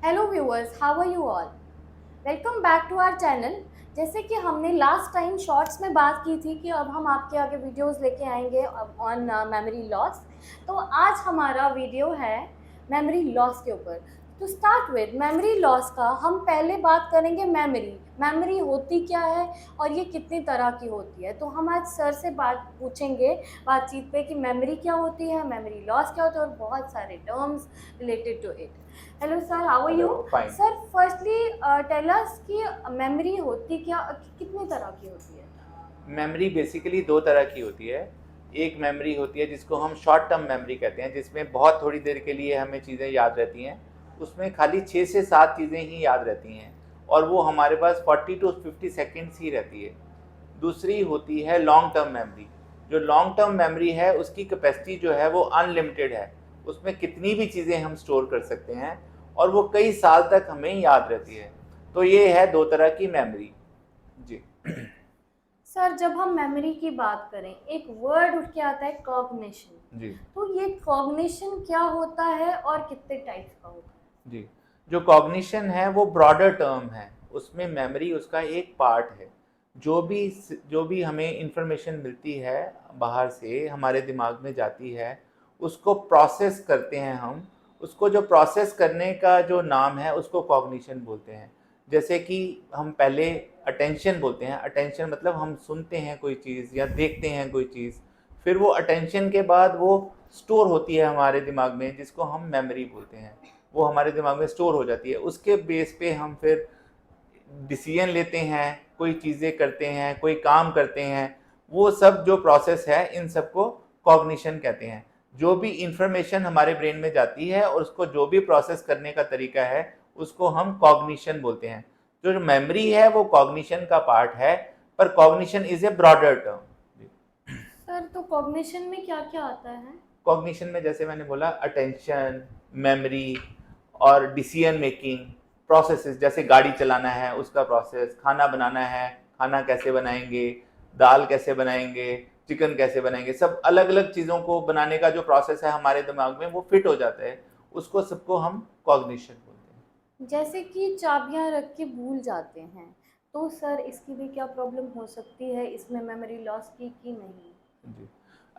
Hello viewers, how are you all. Welcome back to our channel. जैसे कि हमने last time shorts में बात की थी कि अब हम आपके आगे वीडियोस लेके आएंगे ऑन मेमोरी लॉस। तो आज हमारा वीडियो है मेमोरी लॉस के ऊपर। To start with memory loss का हम पहले बात करेंगे मेमोरी मेमोरी होती क्या है और ये कितनी तरह की होती है। तो हम आज सर से बात पूछेंगे बातचीत पे कि मेमोरी क्या होती है, मेमोरी लॉस क्या होता है और बहुत सारे terms related to it. Hello sir, how are you. Hello, fine. Sir firstly tell us कि मेमोरी होती क्या, कितनी तरह की होती है। मेमोरी बेसिकली दो तरह की होती है। एक मेमोरी होती है जिसको हम शॉर्ट टर्म मेमोरी कहते हैं, जिसमें बहुत थोड़ी देर के लिए हमें चीज़ें याद रहती हैं। उसमें खाली 6 से 7 चीज़ें ही याद रहती हैं और वो हमारे पास 40 टू 50 सेकेंड्स ही रहती है। दूसरी होती है लॉन्ग टर्म मेमोरी। जो लॉन्ग टर्म मेमोरी है उसकी कैपेसिटी जो है वो अनलिमिटेड है। उसमें कितनी भी चीज़ें हम स्टोर कर सकते हैं और वो कई साल तक हमें याद रहती है। तो ये है दो तरह की मेमोरी। जी। सर जब हम मेमोरी की बात करें एक वर्ड उठ के आता है कॉग्निशन। जी। तो ये कॉग्निशन क्या होता है और कितने टाइप्स का होता है। जी। जो कॉग्निशन है वो ब्रॉडर टर्म है, उसमें मेमोरी उसका एक पार्ट है। जो भी हमें इंफॉर्मेशन मिलती है बाहर से हमारे दिमाग में जाती है, उसको प्रोसेस करते हैं हम। उसको जो प्रोसेस करने का जो नाम है उसको कॉग्निशन बोलते हैं। जैसे कि हम पहले अटेंशन बोलते हैं। अटेंशन मतलब हम सुनते हैं कोई चीज़ या देखते हैं कोई चीज़, फिर वो अटेंशन के बाद वो स्टोर होती है हमारे दिमाग में, जिसको हम मेमोरी बोलते हैं। वो हमारे दिमाग में स्टोर हो जाती है। उसके बेस पे हम फिर डिसीजन लेते हैं, कोई चीज़ें करते हैं, कोई काम करते हैं। वो सब जो प्रोसेस है इन सबको कॉग्निशन कहते हैं। जो भी इंफॉर्मेशन हमारे ब्रेन में जाती है और उसको जो भी प्रोसेस करने का तरीका है उसको हम कॉग्निशन बोलते हैं। जो मेमोरी है वो कॉग्निशन का पार्ट है, पर cognition is a broader term. Sir तो कॉग्निशन में क्या क्या आता है। कॉग्निशन में जैसे मैंने बोला अटेंशन, मेमोरी और डिसीजन मेकिंग प्रोसेसेस। जैसे गाड़ी चलाना है उसका प्रोसेस, खाना बनाना है खाना कैसे बनाएंगे, दाल कैसे बनाएंगे, चिकन कैसे बनाएंगे, सब अलग अलग चीज़ों को बनाने का जो प्रोसेस है हमारे दिमाग में वो फिट हो जाता है। उसको सबको हम कॉग्निशन बोलते हैं। जैसे कि चाबियां रख के भूल जाते हैं, तो सर इसकी भी क्या प्रॉब्लम हो सकती है इसमें मेमोरी लॉस की कि नहीं। जी।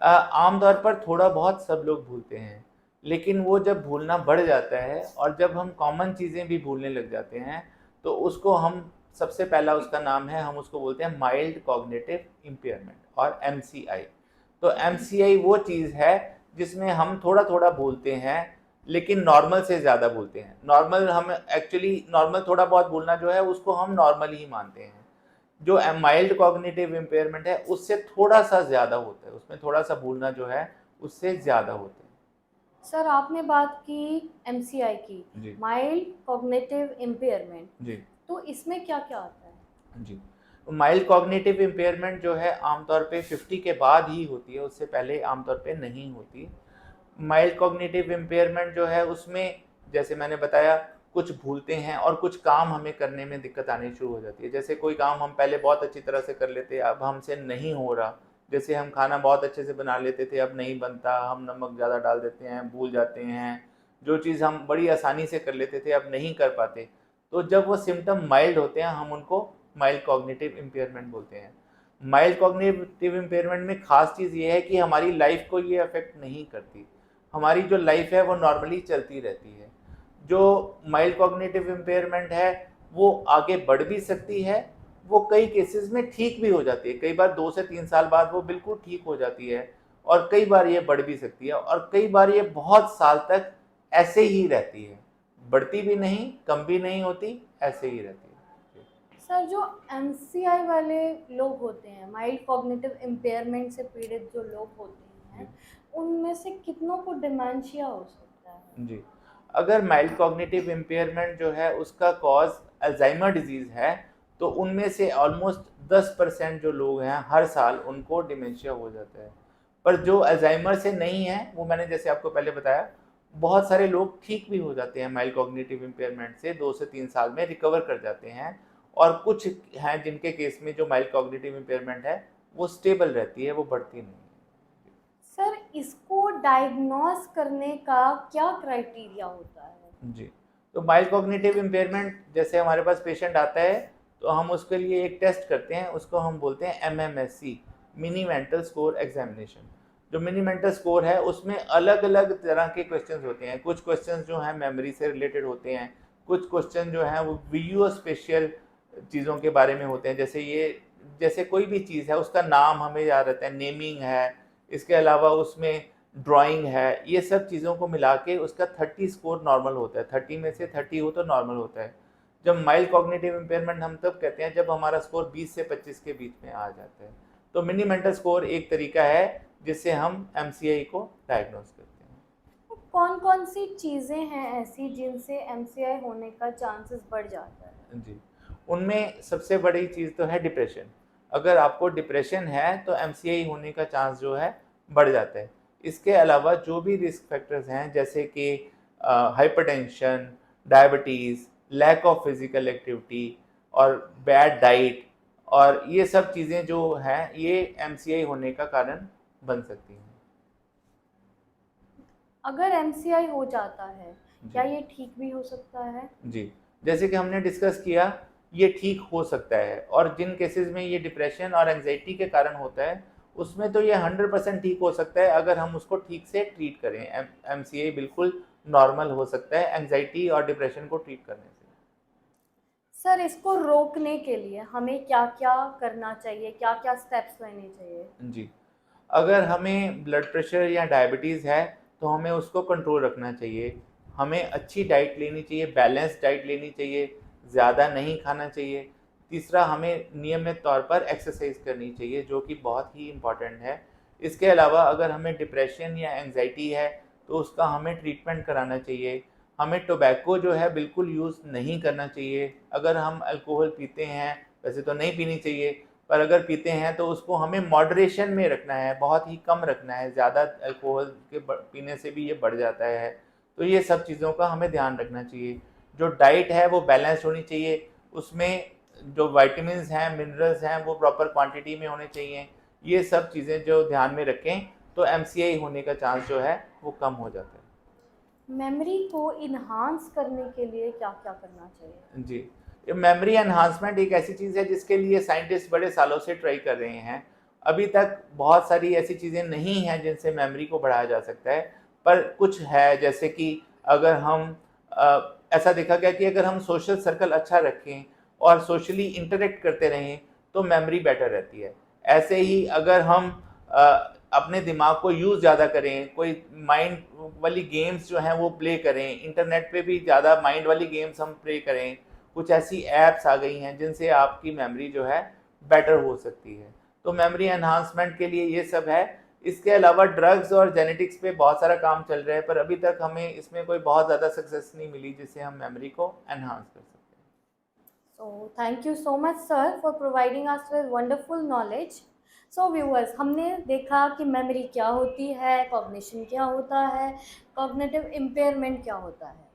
आमतौर पर थोड़ा बहुत सब लोग भूलते हैं, लेकिन वो जब भूलना बढ़ जाता है और जब हम कॉमन चीज़ें भी भूलने लग जाते हैं तो उसको हम सबसे पहला उसका नाम है, हम उसको बोलते हैं माइल्ड कॉग्निटिव इम्पेयरमेंट और एमसीआई। तो एमसीआई वो चीज़ है जिसमें हम थोड़ा थोड़ा भूलते हैं, लेकिन नॉर्मल से ज़्यादा भूलते हैं। नॉर्मल हम एक्चुअली नॉर्मल थोड़ा बहुत भूलना जो है उसको हम नॉर्मल ही मानते हैं। जो माइल्ड कॉग्निटिव इम्पेयरमेंट है उससे थोड़ा सा ज़्यादा होता है, उसमें थोड़ा सा भूलना जो है उससे ज़्यादा होता सर आपने बात की एमसीआई की, है। जी। Mild cognitive impairment. जी। तो इसमें क्या क्या आता है। जी। माइल्ड कॉग्निटिव इम्पेयरमेंट जो है आमतौर पे 50 के बाद ही होती है, उससे पहले आमतौर पे नहीं होती। माइल्ड कॉग्निटिव इम्पेयरमेंट जो है उसमें जैसे मैंने बताया कुछ भूलते हैं और कुछ काम हमें करने में दिक्कत आनी शुरू हो जाती है। जैसे कोई काम हम पहले बहुत अच्छी तरह से कर लेते, अब हमसे नहीं हो रहा। जैसे हम खाना बहुत अच्छे से बना लेते थे, अब नहीं बनता, हम नमक ज़्यादा डाल देते हैं, भूल जाते हैं। जो चीज़ हम बड़ी आसानी से कर लेते थे अब नहीं कर पाते। तो जब वो सिम्टम माइल्ड होते हैं हम उनको माइल्ड कॉग्निटिव इम्पेयरमेंट बोलते हैं। माइल्ड कॉग्निटिव इम्पेयरमेंट में खास चीज़ ये है कि हमारी लाइफ को ये अफेक्ट नहीं करती। हमारी जो लाइफ है वो नॉर्मली चलती रहती है। जो माइल्ड कॉग्निटिव इम्पेयरमेंट है वो आगे बढ़ भी सकती है, वो कई केसेस में ठीक भी हो जाती है। कई बार 2 से 3 साल बाद वो बिल्कुल ठीक हो जाती है और कई बार ये बढ़ भी सकती है और कई बार ये बहुत साल तक ऐसे ही रहती है। बढ़ती भी नहीं, कम भी नहीं होती, ऐसे ही रहती है। सर जो एमसीआई वाले लोग होते हैं, माइल्ड कॉग्निटिव इम्पेयरमेंट से पीड़ित जो लोग होते जी। हैं, उनमें से कितनों को डिमेंशिया हो सकता है। जी। अगर माइल्ड कॉग्निटिव इम्पेयरमेंट जो है उसका कॉज अल्जाइमर डिजीज़ है, तो उनमें से ऑलमोस्ट 10% जो लोग हैं हर साल उनको डिमेंशिया हो जाता है। पर जो अल्जाइमर से नहीं है, वो मैंने जैसे आपको पहले बताया, बहुत सारे लोग ठीक भी हो जाते हैं माइल्ड कॉग्निटिव इम्पेयरमेंट से, 2 से 3 साल में रिकवर कर जाते हैं। और कुछ हैं जिनके केस में जो माइल्ड कॉग्निटिव इम्पेयरमेंट है, वो स्टेबल रहती है, वो बढ़ती नहीं है। सर इसको डायग्नोस करने का क्या क्राइटेरिया होता है। जी। तो माइल्ड कॉग्निटिव इम्पेयरमेंट, जैसे हमारे पास पेशेंट आता है तो हम उसके लिए एक टेस्ट करते हैं, उसको हम बोलते हैं MMSE, mini mental score examination. जो मिनी मेंटल स्कोर है उसमें अलग अलग तरह के क्वेश्चंस होते हैं। कुछ क्वेश्चंस जो हैं मेमोरी से रिलेटेड होते हैं, कुछ क्वेश्चन जो हैं वो विजुअल स्पेशियल चीज़ों के बारे में होते हैं। जैसे कोई भी चीज़ है उसका नाम हमें याद रहता है, नेमिंग है, इसके अलावा उसमें ड्राइंग है, ये सब चीज़ों को मिला के उसका 30 स्कोर नॉर्मल होता है। 30 में से 30 हो तो नॉर्मल होता है। जब माइल्ड कॉग्निटिव इम्पेयरमेंट हम तब कहते हैं जब हमारा स्कोर 20 से 25 के बीच में आ जाता है। तो मिनी मेंटल स्कोर एक तरीका है जिससे हम MCI को डायग्नोज करते हैं। कौन कौन सी चीज़ें हैं ऐसी जिनसे MCI होने का चांसेस बढ़ जाता है? जी, उनमें सबसे बड़ी चीज़ तो है डिप्रेशन। अगर आपको डिप्रेशन है तो MCI होने का चांस जो है बढ़ जाता है। इसके अलावा जो भी रिस्क फैक्टर्स हैं जैसे कि hypertension, diabetes, lack of physical activity और बैड डाइट, और ये सब चीज़ें जो हैं ये MCI होने का कारण बन सकती हैं। अगर MCI हो जाता है, क्या जी ये ठीक भी हो सकता है? जी, जैसे कि हमने डिस्कस किया, ये ठीक हो सकता है, और जिन केसेस में ये डिप्रेशन और एंजाइटी के कारण होता है उसमें तो ये 100% ठीक हो सकता है अगर हम उसको ठीक से ट्रीट करें। MCI बिल्कुल नॉर्मल हो सकता है एंजाइटी और डिप्रेशन को ट्रीट करने से। सर, इसको रोकने के लिए हमें क्या-क्या करना चाहिए? क्या-क्या स्टेप्स लेने चाहिए? जी, अगर हमें ब्लड प्रेशर या डायबिटीज़ है तो हमें उसको कंट्रोल रखना चाहिए। हमें अच्छी डाइट लेनी चाहिए, बैलेंस्ड डाइट लेनी चाहिए, ज़्यादा नहीं खाना चाहिए। तीसरा, हमें नियमित तौर पर एक्सरसाइज करनी चाहिए जो कि बहुत ही इम्पॉर्टेंट है। इसके अलावा अगर हमें डिप्रेशन या एंजाइटी है तो उसका हमें ट्रीटमेंट कराना चाहिए। हमें टोबैको जो है बिल्कुल यूज़ नहीं करना चाहिए। अगर हम अल्कोहल पीते हैं, वैसे तो नहीं पीनी चाहिए, पर अगर पीते हैं तो उसको हमें मॉडरेशन में रखना है, बहुत ही कम रखना है। ज़्यादा अल्कोहल के पीने से भी ये बढ़ जाता है। तो ये सब चीज़ों का हमें ध्यान रखना चाहिए। जो डाइट है वो बैलेंस्ड होनी चाहिए, उसमें जो विटामिन्स हैं, मिनरल्स हैं, वो प्रॉपर क्वांटिटी में होने चाहिए। ये सब चीज़ें जो ध्यान में रखें तो MCI होने का चांस जो है वो कम हो जाता है। मेमोरी को इन्हांस करने के लिए क्या-क्या करना चाहिए? जी, ये मेमोरी एनहांसमेंट एक ऐसी चीज़ है जिसके लिए साइंटिस्ट बड़े सालों से ट्राई कर रहे हैं। अभी तक बहुत सारी ऐसी चीज़ें नहीं हैं जिनसे मेमोरी को बढ़ाया जा सकता है, पर कुछ है। जैसे कि अगर हम ऐसा देखा गया कि अगर हम सोशल सर्कल अच्छा रखें और सोशली इंटरेक्ट करते रहें तो मेमोरी बेटर रहती है। ऐसे ही अगर हम अपने दिमाग को यूज़ ज़्यादा करें, कोई माइंड वाली गेम्स जो हैं वो प्ले करें, इंटरनेट पे भी ज़्यादा माइंड वाली गेम्स हम प्ले करें। कुछ ऐसी ऐप्स आ गई हैं जिनसे आपकी मेमोरी जो है बेटर हो सकती है। तो मेमोरी एनहांसमेंट के लिए ये सब है। इसके अलावा ड्रग्स और जेनेटिक्स पे बहुत सारा काम चल रहा है, पर अभी तक हमें इसमें कोई बहुत ज़्यादा सक्सेस नहीं मिली जिससे हम मेमोरी को एनहांस कर सकते हैं। So thank you so much sir for providing us with wonderful knowledge. So viewers, हमने देखा कि मेमोरी क्या होती है, कॉग्निशन क्या होता है, कॉग्निटिव इम्पेयरमेंट क्या होता है।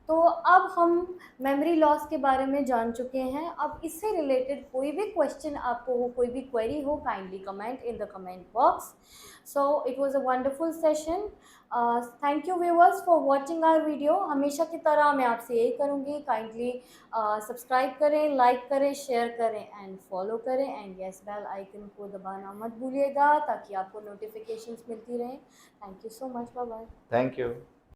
तो अब हम मेमोरी लॉस के बारे में जान चुके हैं। अब इससे रिलेटेड कोई भी क्वेश्चन आपको हो, कोई भी क्वेरी हो, kindly comment in the comment box. So it was a wonderful session. Thank you viewers for watching our video. हमेशा की तरह मैं आपसे यही करूँगी, काइंडली सब्सक्राइब करें, लाइक करें, शेयर करें एंड फॉलो करें, एंड यस बेल आइकन को दबाना मत भूलिएगा ताकि आपको नोटिफिकेशंस मिलती रहें। Thank you so much, bye bye. Thank you.